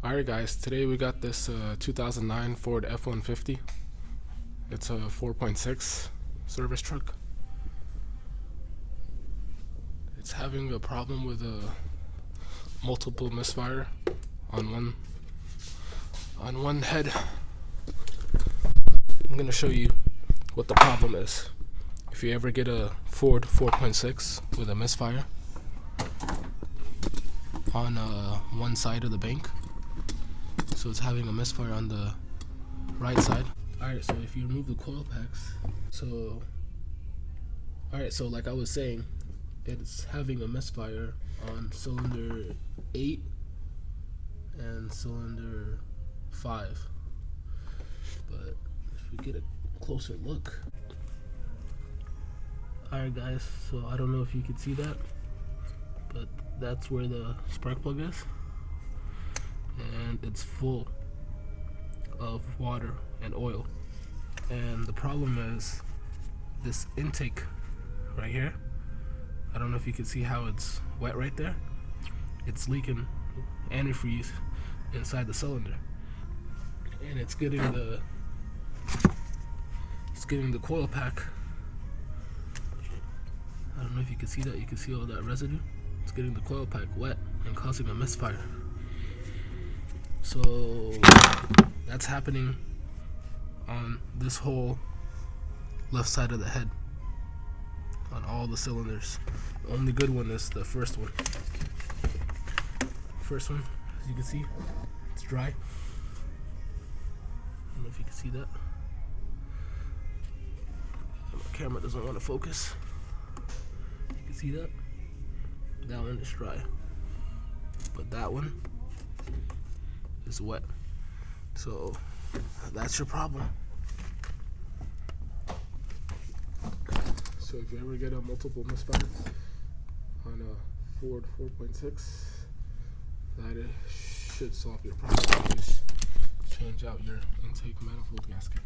Alright guys, today we got this 2009 Ford F150. It's a 4.6 service truck. It's having a problem with multiple misfire on one head. I'm gonna show you what the problem is. If you ever get a Ford 4.6 with a misfire on one side of the bank, so it's having a misfire on the right side. Alright, so if you remove the coil packs, so like I was saying, it's having a misfire on cylinder 8 and cylinder 5. But if we get a closer look, alright guys, so I don't know if you can see that, but that's where the spark plug is, and it's full of water and oil. And the problem is this intake right here. I don't know if you can see how it's wet right there. It's leaking antifreeze inside the cylinder, and it's getting the coil pack. I don't know if you can see that. You can see all that residue. It's getting the coil pack wet and causing a misfire. So that's happening on this whole left side of the head, on all the cylinders. The only good one is the first one. First one, as you can see, it's dry. I don't know if you can see that. My camera doesn't want to focus. You can see that? That one is dry. But that one is wet. So that's your problem. So if you ever get a multiple misfire on a Ford 4.6, that should solve your problem. Just change out your intake manifold gasket.